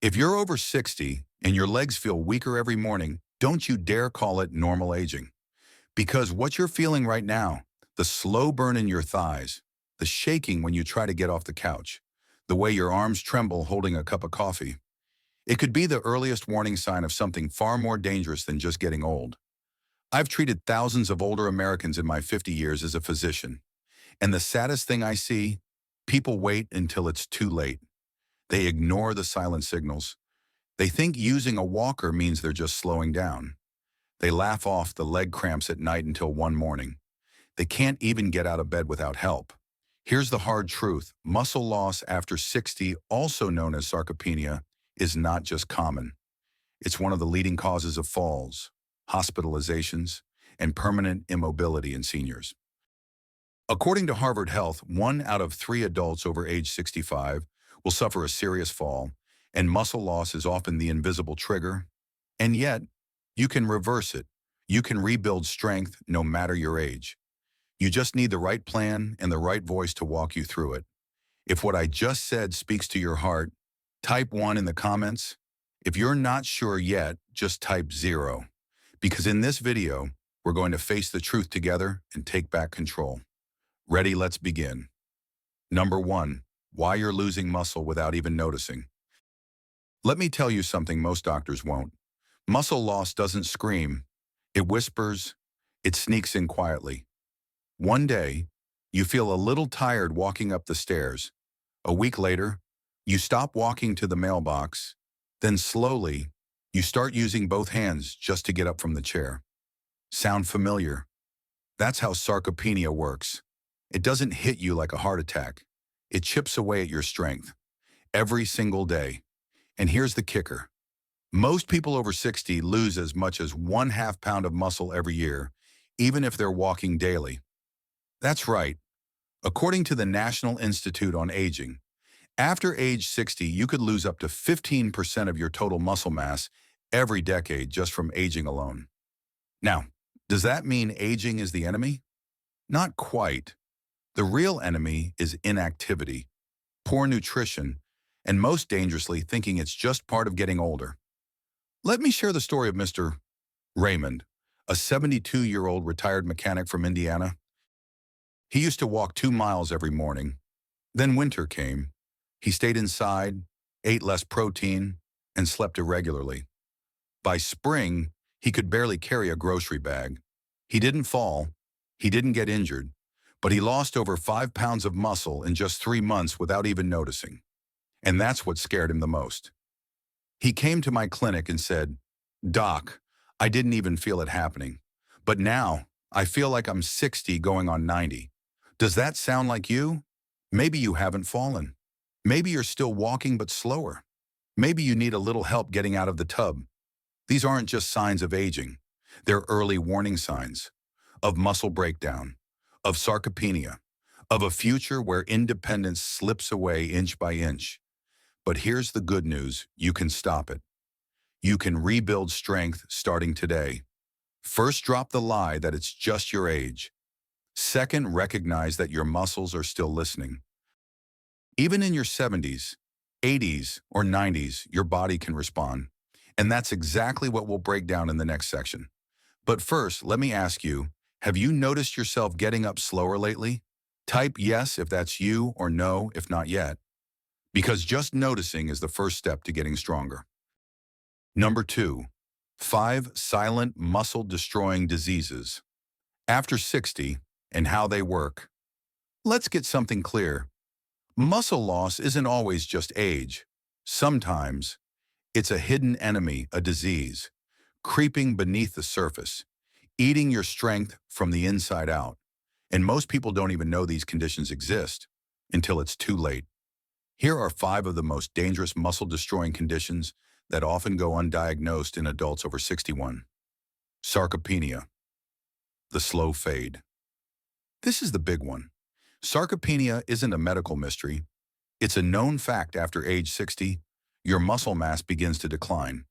If you're over 60 and your legs feel weaker every morning, don't you dare call it normal aging. Because what you're feeling right now, the slow burn in your thighs, the shaking when you try to get off the couch, the way your arms tremble holding a cup of coffee, it could be the earliest warning sign of something far more dangerous than just getting old. I've treated thousands of older Americans in my 50 years as a physician, and the saddest thing I see, people wait until it's too late. They ignore the silent signals. They think using a walker means they're just slowing down. They laugh off the leg cramps at night until one morning. They can't even get out of bed without help. Here's the hard truth. Muscle loss after 60, also known as sarcopenia, is not just common. It's one of the leading causes of falls, hospitalizations, and permanent immobility in seniors. According to Harvard Health, 1 out of 3 adults over age 65 will suffer a serious fall, and muscle loss is often the invisible trigger. And yet, you can reverse it. You can rebuild strength no matter your age. You just need the right plan and the right voice to walk you through it. If what I just said speaks to your heart, type 1 in the comments. If you're not sure yet, just type 0. Because in this video, we're going to face the truth together and take back control. Ready? Let's begin. Number 1, why you're losing muscle without even noticing. Let me tell you something most doctors won't. Muscle loss doesn't scream. It whispers. It sneaks in quietly. One day, you feel a little tired walking up the stairs. A week later, you stop walking to the mailbox. Then slowly, you start using both hands just to get up from the chair. Sound familiar? That's how sarcopenia works. It doesn't hit you like a heart attack. It chips away at your strength. Every single day. And here's the kicker. Most people over 60 lose as much as 1/2 pound of muscle every year, even if they're walking daily. That's right. According to the National Institute on Aging, after age 60, you could lose up to 15% of your total muscle mass every decade just from aging alone. Now, does that mean aging is the enemy? Not quite. The real enemy is inactivity, poor nutrition, and most dangerously, thinking it's just part of getting older. Let me share the story of Mr. Raymond, a 72-year-old retired mechanic from Indiana. He used to walk 2 miles every morning. Then winter came. He stayed inside, ate less protein, and slept irregularly. By spring, he could barely carry a grocery bag. He didn't fall. He didn't get injured. But he lost over 5 pounds of muscle in just 3 months without even noticing. And that's what scared him the most. He came to my clinic and said, "Doc, I didn't even feel it happening. But now, I feel like I'm 60 going on 90. Does that sound like you? Maybe you haven't fallen. Maybe you're still walking but slower. Maybe you need a little help getting out of the tub." These aren't just signs of aging. They're early warning signs of muscle breakdown, of sarcopenia, of a future where independence slips away inch by inch. But here's the good news. You can stop it. You can rebuild strength starting today. First, drop the lie that it's just your age. Second, recognize that your muscles are still listening. Even in your 70s, 80s, or 90s, your body can respond. And that's exactly what we'll break down in the next section. But first, let me ask you, have you noticed yourself getting up slower lately? Type yes if that's you or no if not yet. Because just noticing is the first step to getting stronger. Number 2, 5 silent muscle-destroying diseases. After 60 and how they work. Let's get something clear. Muscle loss isn't always just age. Sometimes, it's a hidden enemy, a disease, creeping beneath the surface, eating your strength from the inside out. And most people don't even know these conditions exist until it's too late. Here are 5 of the most dangerous muscle-destroying conditions that often go undiagnosed in adults over 61. Sarcopenia, the slow fade. This is the big one. Sarcopenia isn't a medical mystery. It's a known fact after age 60, your muscle mass begins to decline.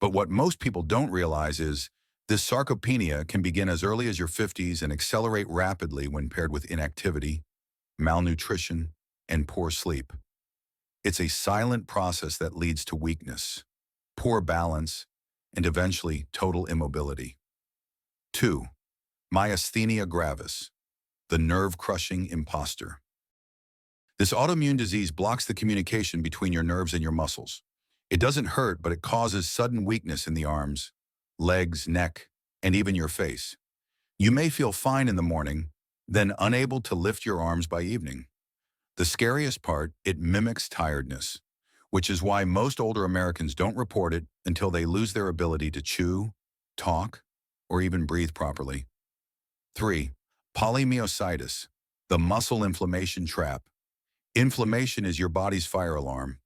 But what most people don't realize is this sarcopenia can begin as early as your 50s and accelerate rapidly when paired with inactivity, malnutrition, and poor sleep. It's a silent process that leads to weakness, poor balance, and eventually total immobility. 2. Myasthenia gravis, the nerve-crushing imposter. This autoimmune disease blocks the communication between your nerves and your muscles. It doesn't hurt, but it causes sudden weakness in the arms, legs, neck, and even your face. You may feel fine in the morning, then unable to lift your arms by evening. The scariest part, it mimics tiredness, which is why most older Americans don't report it until they lose their ability to chew, talk, or even breathe properly. 3. Polymyositis, the muscle inflammation trap. Inflammation is your body's fire alarm,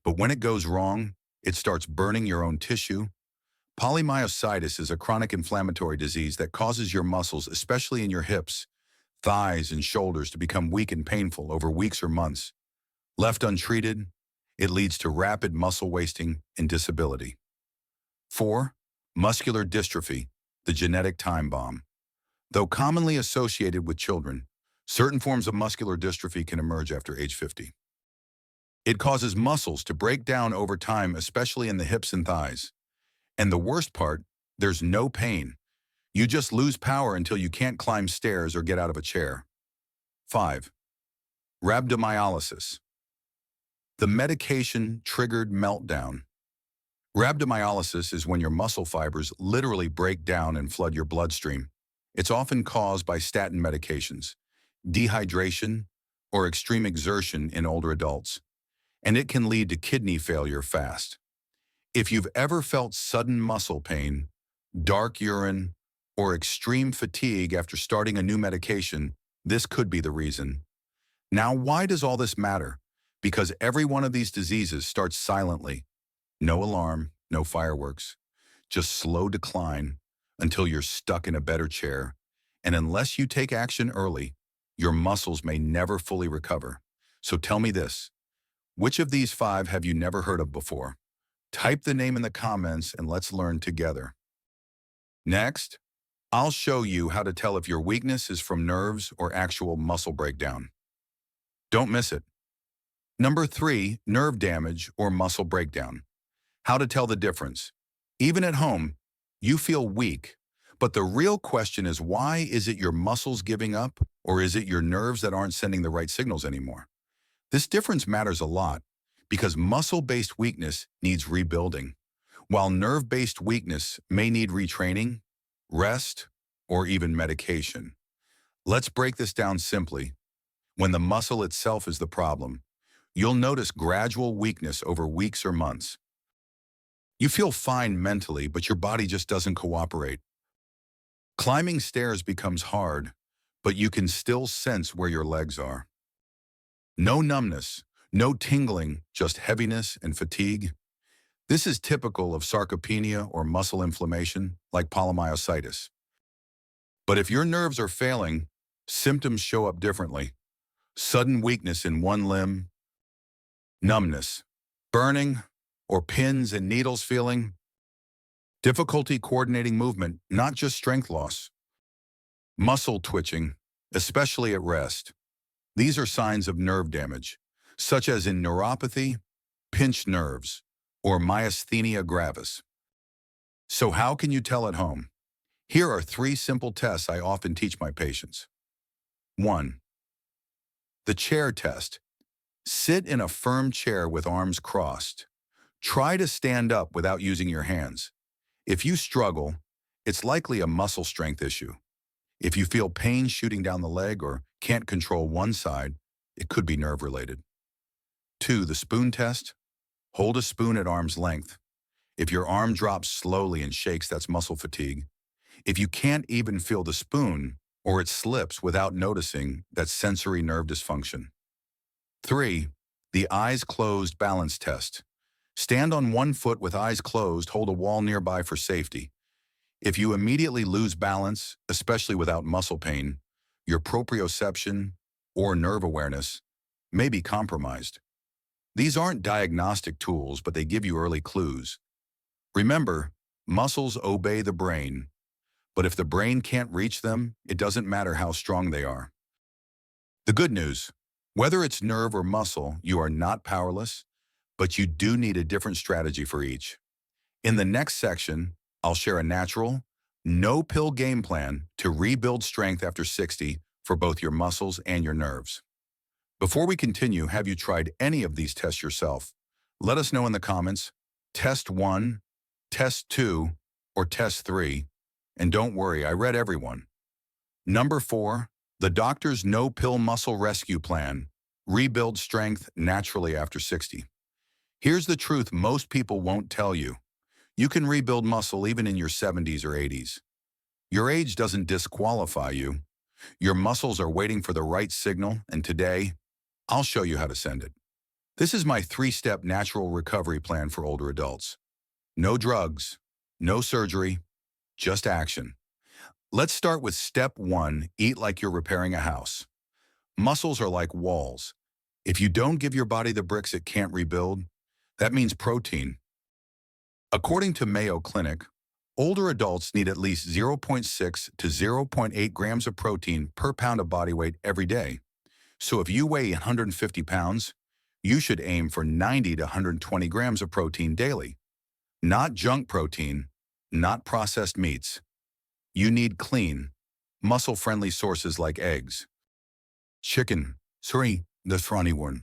but when it goes wrong, it starts burning your own tissue. Polymyositis is a chronic inflammatory disease that causes your muscles, especially in your hips, thighs, and shoulders, to become weak and painful over weeks or months. Left untreated, it leads to rapid muscle wasting and disability. 4. Muscular dystrophy, the genetic time bomb. Though commonly associated with children, certain forms of muscular dystrophy can emerge after age 50. It causes muscles to break down over time, especially in the hips and thighs. And the worst part, there's no pain. You just lose power until you can't climb stairs or get out of a chair. 5. Rhabdomyolysis, the medication-triggered meltdown. Rhabdomyolysis is when your muscle fibers literally break down and flood your bloodstream. It's often caused by statin medications, dehydration, or extreme exertion in older adults, and it can lead to kidney failure fast. If you've ever felt sudden muscle pain, dark urine, or extreme fatigue after starting a new medication, this could be the reason. Now, why does all this matter? Because every one of these diseases starts silently. No alarm, no fireworks, just slow decline until you're stuck in a better chair. And unless you take action early, your muscles may never fully recover. So tell me this, which of these 5 have you never heard of before? Type the name in the comments and let's learn together. Next, I'll show you how to tell if your weakness is from nerves or actual muscle breakdown. Don't miss it. Number 3, nerve damage or muscle breakdown. How to tell the difference. Even at home, you feel weak, but the real question is, why is it your muscles giving up, or is it your nerves that aren't sending the right signals anymore? This difference matters a lot because muscle-based weakness needs rebuilding, while nerve-based weakness may need retraining, rest, or even medication. Let's break this down simply. When the muscle itself is the problem, you'll notice gradual weakness over weeks or months. You feel fine mentally, but your body just doesn't cooperate. Climbing stairs becomes hard, but you can still sense where your legs are. No numbness, no tingling, just heaviness and fatigue. This is typical of sarcopenia or muscle inflammation, like polymyositis. But if your nerves are failing, symptoms show up differently. Sudden weakness in one limb, numbness, burning, or pins and needles feeling, difficulty coordinating movement, not just strength loss, muscle twitching, especially at rest. These are signs of nerve damage, such as in neuropathy, pinched nerves, or myasthenia gravis. So how can you tell at home? Here are 3 simple tests I often teach my patients. 1. The chair test. Sit in a firm chair with arms crossed. Try to stand up without using your hands. If you struggle, it's likely a muscle strength issue. If you feel pain shooting down the leg or can't control one side, it could be nerve-related. 2. The spoon test. Hold a spoon at arm's length. If your arm drops slowly and shakes, that's muscle fatigue. If you can't even feel the spoon or it slips without noticing, that's sensory nerve dysfunction. 3. The eyes closed balance test. Stand on one foot with eyes closed, hold a wall nearby for safety. If you immediately lose balance, especially without muscle pain, your proprioception or nerve awareness may be compromised. These aren't diagnostic tools, but they give you early clues. Remember, muscles obey the brain, but if the brain can't reach them, it doesn't matter how strong they are. The good news, whether it's nerve or muscle, you are not powerless, but you do need a different strategy for each. In the next section, I'll share a natural, no-pill game plan to rebuild strength after 60 for both your muscles and your nerves. Before we continue, have you tried any of these tests yourself? Let us know in the comments. Test 1, Test 2, or Test 3. And don't worry, I read everyone. Number 4, the doctor's no-pill muscle rescue plan. Rebuild strength naturally after 60. Here's the truth most people won't tell you. You can rebuild muscle even in your 70s or 80s. Your age doesn't disqualify you. Your muscles are waiting for the right signal, and today, I'll show you how to send it. This is my 3-step natural recovery plan for older adults. No drugs, no surgery, just action. Let's start with step 1, eat like you're repairing a house. Muscles are like walls. If you don't give your body the bricks it can't rebuild, that means protein. According to Mayo Clinic, older adults need at least 0.6 to 0.8 grams of protein per pound of body weight every day. So if you weigh 150 pounds, you should aim for 90 to 120 grams of protein daily. Not junk protein, not processed meats. You need clean, muscle-friendly sources like eggs, chicken, sUrgentWarning,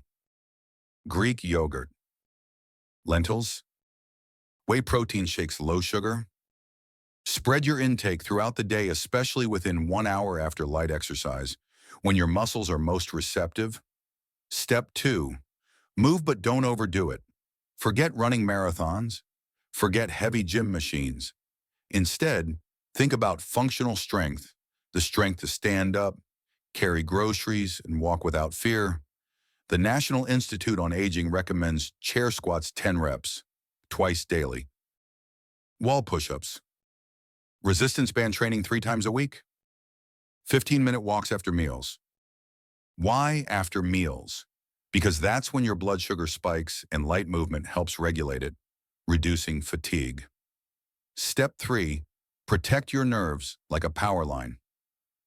Greek yogurt, lentils, whey protein shakes low sugar. Spread your intake throughout the day, especially within 1 hour after light exercise, when your muscles are most receptive. Step 2, move but don't overdo it. Forget running marathons. Forget heavy gym machines. Instead, think about functional strength, the strength to stand up, carry groceries, and walk without fear. The National Institute on Aging recommends chair squats 10 reps, twice daily. Wall push-ups. Resistance band training 3 times a week. 15-minute walks after meals. Why after meals? Because that's when your blood sugar spikes and light movement helps regulate it, reducing fatigue. Step 3, protect your nerves like a power line.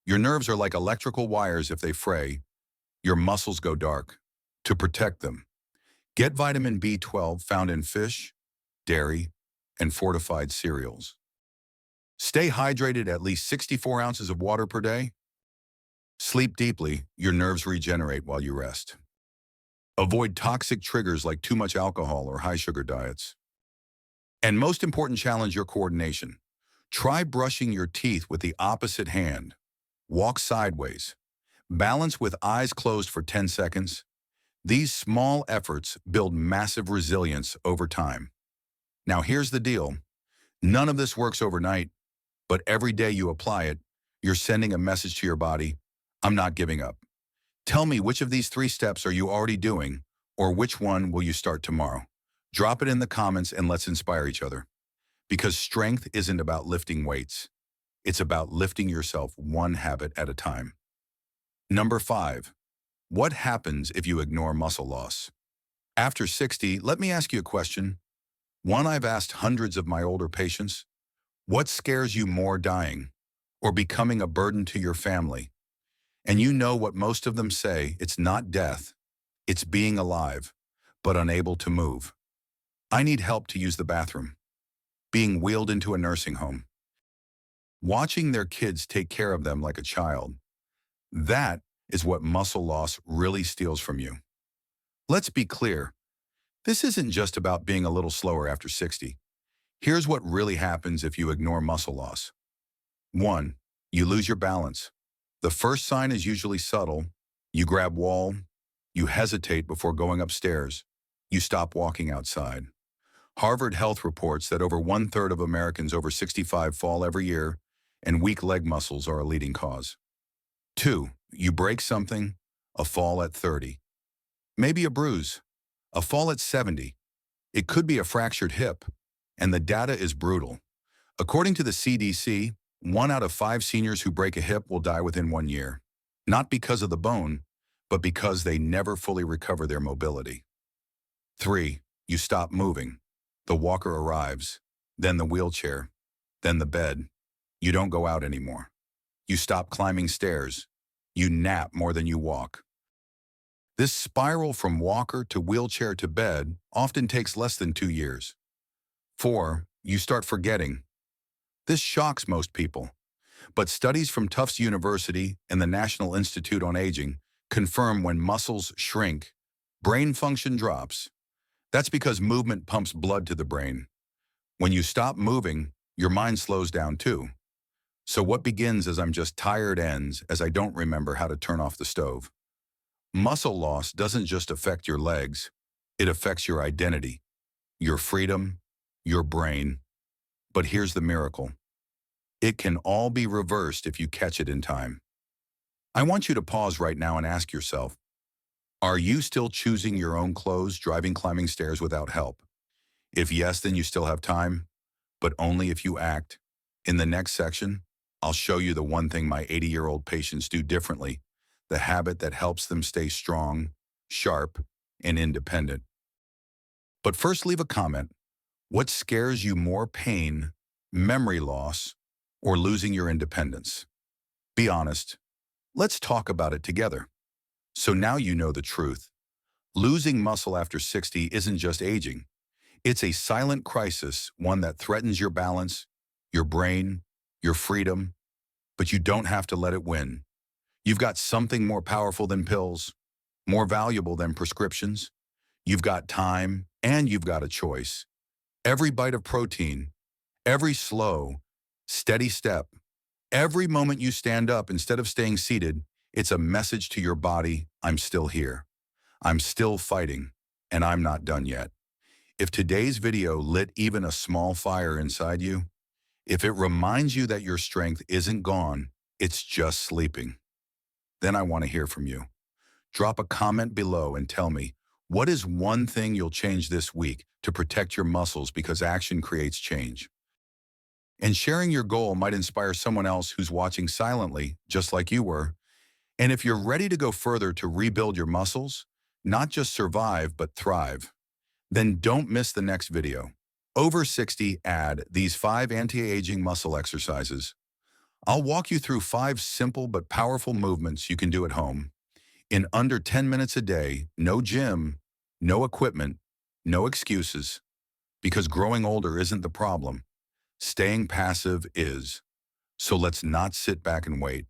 Your nerves are like electrical wires. If they fray, your muscles go dark. To protect them, get vitamin B12 found in fish, dairy, and fortified cereals. Stay hydrated, at least 64 ounces of water per day. Sleep deeply, your nerves regenerate while you rest. Avoid toxic triggers like too much alcohol or high-sugar diets. And most important, challenge your coordination. Try brushing your teeth with the opposite hand. Walk sideways. Balance with eyes closed for 10 seconds. These small efforts build massive resilience over time. Now here's the deal. None of this works overnight, but every day you apply it, you're sending a message to your body, I'm not giving up. Tell me, which of these 3 steps are you already doing, or which one will you start tomorrow? Drop it in the comments and let's inspire each other. Because strength isn't about lifting weights. It's about lifting yourself one habit at a time. Number 5. What happens if you ignore muscle loss? After 60, let me ask you a question. One I've asked hundreds of my older patients. What scares you more, dying or becoming a burden to your family? And you know what most of them say, it's not death, it's being alive, but unable to move. I need help to use the bathroom. Being wheeled into a nursing home. Watching their kids take care of them like a child. That is what muscle loss really steals from you. Let's be clear. This isn't just about being a little slower after 60. Here's what really happens if you ignore muscle loss. 1. You lose your balance. The first sign is usually subtle. You grab wall. You hesitate before going upstairs. You stop walking outside. Harvard Health reports that over 1/3 of Americans over 65 fall every year, and weak leg muscles are a leading cause. 2. You break something, a fall at 30. Maybe a bruise, a fall at 70. It could be a fractured hip, and the data is brutal. According to the CDC, 1 out of 5 seniors who break a hip will die within 1 year. Not because of the bone, but because they never fully recover their mobility. 3. You stop moving. The walker arrives, then the wheelchair, then the bed. You don't go out anymore. You stop climbing stairs. You nap more than you walk. This spiral from walker to wheelchair to bed often takes less than 2 years. 4. You start forgetting. This shocks most people, but studies from Tufts University and the National Institute on Aging confirm when muscles shrink, brain function drops. That's because movement pumps blood to the brain. When you stop moving, your mind slows down too. So what begins as I'm just tired ends as I don't remember how to turn off the stove. Muscle loss doesn't just affect your legs, it affects your identity, your freedom, your brain. But here's the miracle. It can all be reversed if you catch it in time. I want you to pause right now and ask yourself, are you still choosing your own clothes, driving, climbing stairs without help? If yes, then you still have time, but only if you act. In the next section, I'll show you the one thing my 80-year-old patients do differently, the habit that helps them stay strong, sharp, and independent. But first, leave a comment. What scares you more, pain, memory loss, or losing your independence? Be honest. Let's talk about it together. So now you know the truth. Losing muscle after 60 isn't just aging. It's a silent crisis, one that threatens your balance, your brain, your freedom, but you don't have to let it win. You've got something more powerful than pills, more valuable than prescriptions. You've got time, and you've got a choice. Every bite of protein, every slow, steady step, every moment you stand up instead of staying seated, it's a message to your body, I'm still here. I'm still fighting, and I'm not done yet. If today's video lit even a small fire inside you, if it reminds you that your strength isn't gone, it's just sleeping, then I want to hear from you. Drop a comment below and tell me, what is one thing you'll change this week to protect your muscles, because action creates change? And sharing your goal might inspire someone else who's watching silently, just like you were. And if you're ready to go further to rebuild your muscles, not just survive, but thrive, then don't miss the next video. Over 60 add these 5 anti-aging muscle exercises. I'll walk you through 5 simple but powerful movements you can do at home. In under 10 minutes a day, no gym, no equipment, no excuses. Because growing older isn't the problem. Staying passive is. So let's not sit back and wait.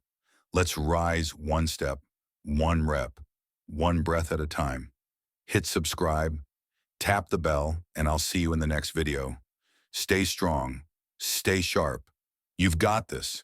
Let's rise one step, one rep, one breath at a time. Hit subscribe, tap the bell, and I'll see you in the next video. Stay strong, stay sharp. You've got this.